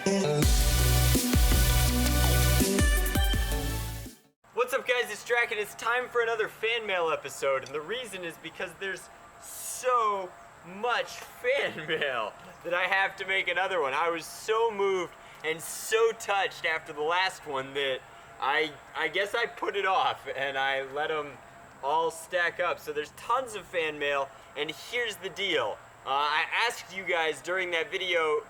What's up, guys? It's Drac, and it's time for another fan mail episode, and the reason is because there's so much fan mail that I have to make another one. I was so moved and so touched after the last one that I guess I put it off and I let them all stack up. So there's tons of fan mail, and here's the deal. I asked you guys during that video,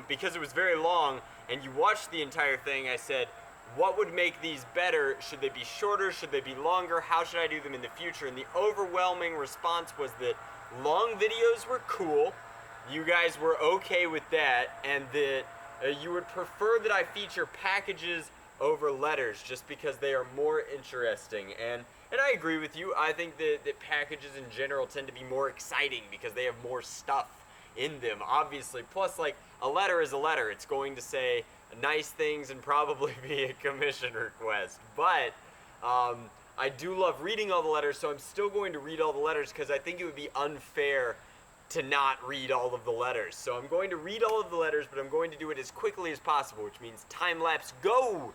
because it was very long and you watched the entire thing, I said, what would make these better? Should they be shorter? Should they be longer? How should I do them in the future? And the overwhelming response was that long videos were cool, you guys were okay with that, and that you would prefer that I feature packages over letters just because they are more interesting. And I agree with you. I think that packages in general tend to be more exciting because they have more stuff in them, obviously. Plus, like, a letter is a letter. It's going to say nice things and probably be a commission request. But I do love reading all the letters, so I'm still going to read all the letters because I think it would be unfair to not read all of the letters. So I'm going to read all of the letters, but I'm going to do it as quickly as possible, which means time lapse, go!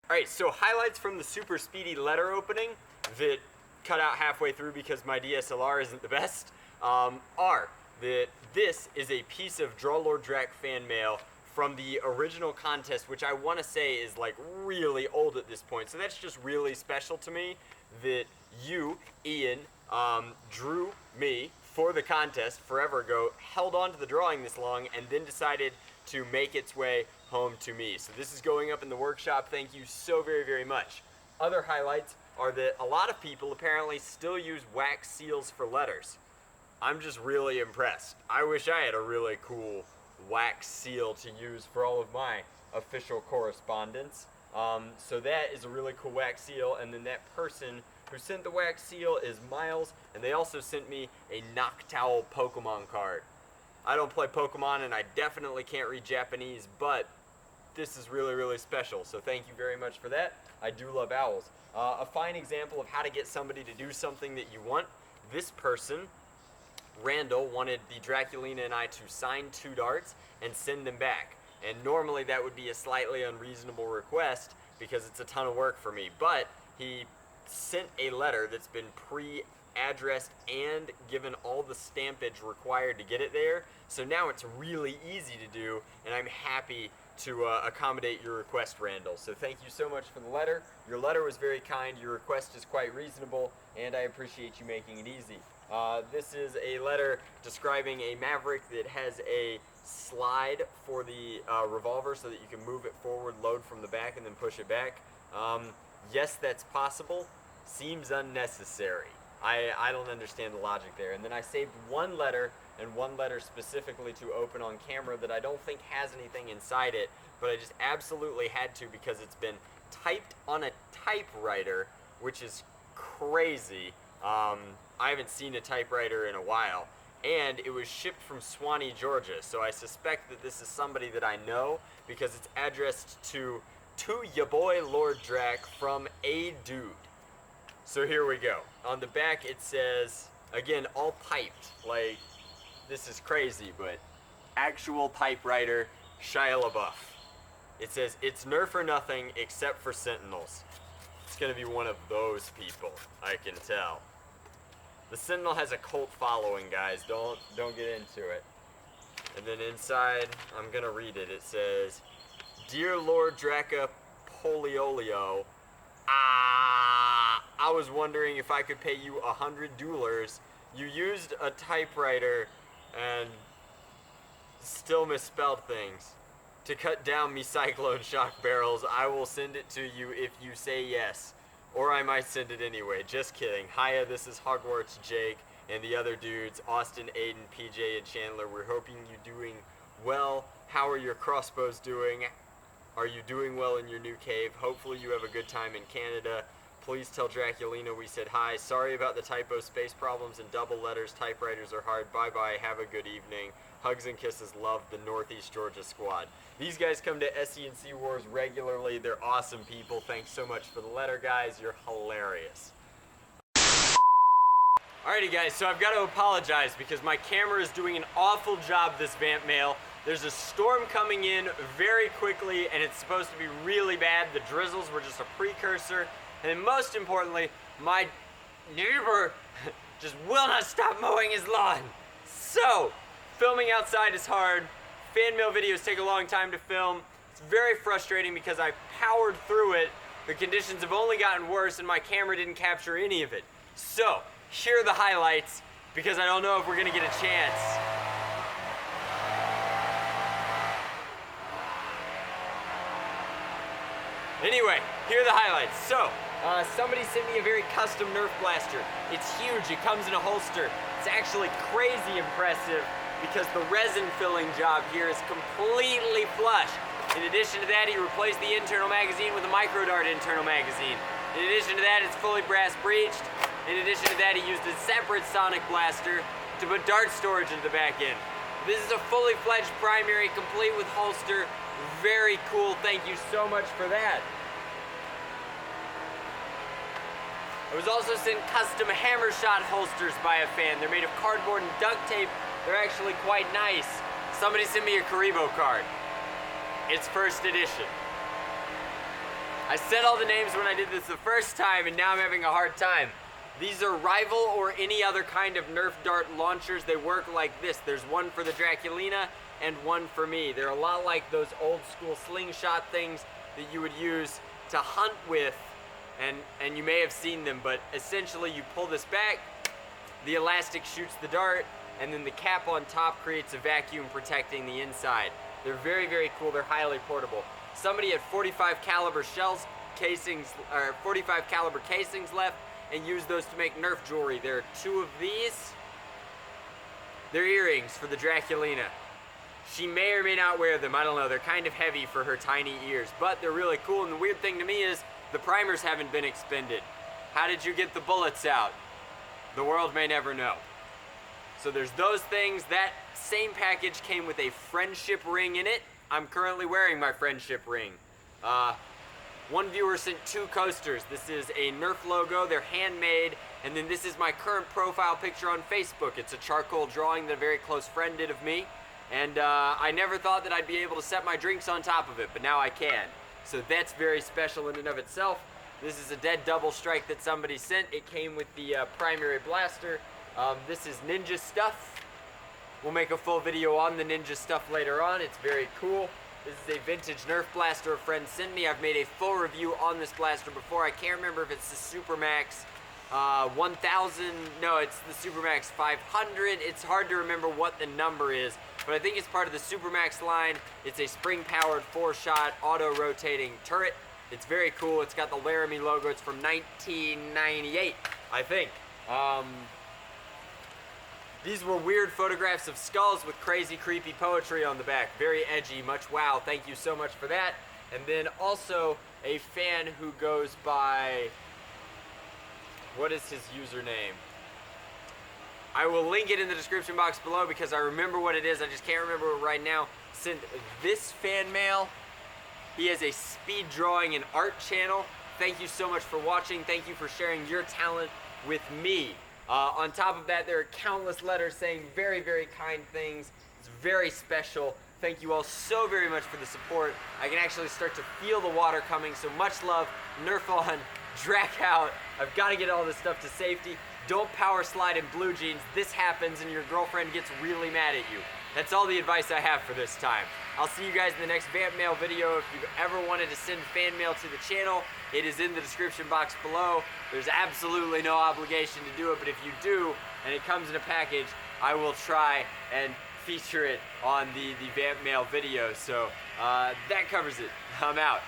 Alright, so highlights from the super speedy letter opening that cut out halfway through because my DSLR isn't the best, are that this is a piece of Draw Lord Drac fan mail from the original contest, which I want to say is like really old at this point. So that's just really special to me that you, Ian, drew me for the contest forever ago, held on to the drawing this long, and then decided to make its way home to me. So this is going up in the workshop. Thank you so very, very much. Other highlights are that a lot of people apparently still use wax seals for letters. I'm just really impressed. I wish I had a really cool wax seal to use for all of my official correspondence. So that is a really cool wax seal, and then that person who sent the wax seal is Miles, and they also sent me a Noctowl Pokemon card. I don't play Pokemon, and I definitely can't read Japanese, but this is really, really special, so thank you very much for that. I do love owls. A fine example of how to get somebody to do something that you want. This person, Randall, wanted the Draculina and I to sign 2 darts and send them back. And normally that would be a slightly unreasonable request because it's a ton of work for me, but he sent a letter that's been pre-addressed and given all the stampage required to get it there. So now it's really easy to do, and I'm happy to accommodate your request, Randall. So thank you so much for the letter. Your letter was very kind, your request is quite reasonable, and I appreciate you making it easy. This is a letter describing a Maverick that has a slide for the revolver so that you can move it forward, load from the back, and then push it back. Yes, that's possible. Seems unnecessary. I don't understand the logic there. And then I saved one letter, and one letter specifically to open on camera that I don't think has anything inside it, but I just absolutely had to because it's been typed on a typewriter, which is crazy. I haven't seen a typewriter in a while, and it was shipped from Swanee, Georgia, so I suspect that this is somebody that I know because it's addressed to ya boy Lord Drac from a dude. So here we go. On the back it says, again, all typed, like, this is crazy, but actual typewriter, Shia LaBeouf. It says, it's Nerf or nothing except for Sentinels. It's gonna be one of those people, I can tell. The Sentinel has a cult following, guys. Don't get into it. And then inside, I'm gonna read it. It says, Dear Lord Draca Poliolio, I was wondering if I could pay you 100 dollars. You used a typewriter and still misspelled things. To cut down me cyclone shock barrels, I will send it to you if you say yes. Or I might send it anyway. Just kidding. Hiya, this is Hogwarts Jake and the other dudes, Austin, Aiden, PJ, and Chandler. We're hoping you're doing well. How are your crossbows doing? Are you doing well in your new cave? Hopefully you have a good time in Canada. Please tell Draculina we said hi. Sorry about the typo, space problems, and double letters. Typewriters are hard. Bye-bye. Have a good evening. Hugs and kisses, love, the Northeast Georgia squad. These guys come to SE&C Wars regularly. They're awesome people. Thanks so much for the letter, guys. You're hilarious. Alrighty guys, so I've got to apologize because my camera is doing an awful job this VAMPMAIL. There's a storm coming in very quickly and it's supposed to be really bad. The drizzles were just a precursor. And most importantly, my neighbor just will not stop mowing his lawn. So, filming outside is hard. Fan mail videos take a long time to film. It's very frustrating because I powered through it. The conditions have only gotten worse and my camera didn't capture any of it. So, here are the highlights because I don't know if we're gonna get a chance. Anyway, here are the highlights. So, somebody sent me a very custom Nerf blaster. It's huge, it comes in a holster. It's actually crazy impressive because the resin filling job here is completely flush. In addition to that, he replaced the internal magazine with a micro dart internal magazine. In addition to that, it's fully brass breeched. In addition to that, he used a separate sonic blaster to put dart storage into the back end. This is a fully fledged primary, complete with holster. Very cool, thank you so much for that. I was also sent custom hammer shot holsters by a fan. They're made of cardboard and duct tape. They're actually quite nice. Somebody sent me a Karibo card. It's first edition. I said all the names when I did this the first time and now I'm having a hard time. These are Rival or any other kind of Nerf dart launchers. They work like this. There's one for the Draculina and one for me. They're a lot like those old school slingshot things that you would use to hunt with, and you may have seen them, but essentially you pull this back, the elastic shoots the dart, and then the cap on top creates a vacuum protecting the inside. They're very, very cool. They're highly portable. Somebody had 45 caliber casings left, and use those to make Nerf jewelry. There are 2 of these. They're earrings for the Draculina. She may or may not wear them, I don't know. They're kind of heavy for her tiny ears, but they're really cool. And the weird thing to me is the primers haven't been expended. How did you get the bullets out? The world may never know. So there's those things. That same package came with a friendship ring in it. I'm currently wearing my friendship ring. One viewer sent 2 coasters. This is a Nerf logo, they're handmade, and then this is my current profile picture on Facebook. It's a charcoal drawing that a very close friend did of me, and I never thought that I'd be able to set my drinks on top of it, but now I can. So that's very special in and of itself. This is a dead double strike that somebody sent. It came with the primary blaster. This is ninja stuff. We'll make a full video on the ninja stuff later on. It's very cool. This is a vintage Nerf blaster a friend sent me. I've made a full review on this blaster before. I can't remember if it's the Supermax 1000. No, it's the Supermax 500. It's hard to remember what the number is, but I think it's part of the Supermax line. It's a spring-powered 4-shot auto-rotating turret. It's very cool. It's got the Laramie logo. It's from 1998, I think. These were weird photographs of skulls with crazy, creepy poetry on the back. Very edgy, much wow. Thank you so much for that. And then also a fan who goes by, what is his username? I will link it in the description box below because I remember what it is. I just can't remember it right now. Sent this fan mail. He has a speed drawing and art channel. Thank you so much for watching. Thank you for sharing your talent with me. On top of that, there are countless letters saying very, very kind things. It's very special. Thank you all so very much for the support. I can actually start to feel the water coming, so much love. Nerf on, Drac out. I've got to get all this stuff to safety. Don't power slide in blue jeans. This happens and your girlfriend gets really mad at you. That's all the advice I have for this time. I'll see you guys in the next VAMPMAIL video. If you've ever wanted to send fan mail to the channel, it is in the description box below. There's absolutely no obligation to do it, but if you do, and it comes in a package, I will try and feature it on the VAMPMAIL video. So that covers it. I'm out.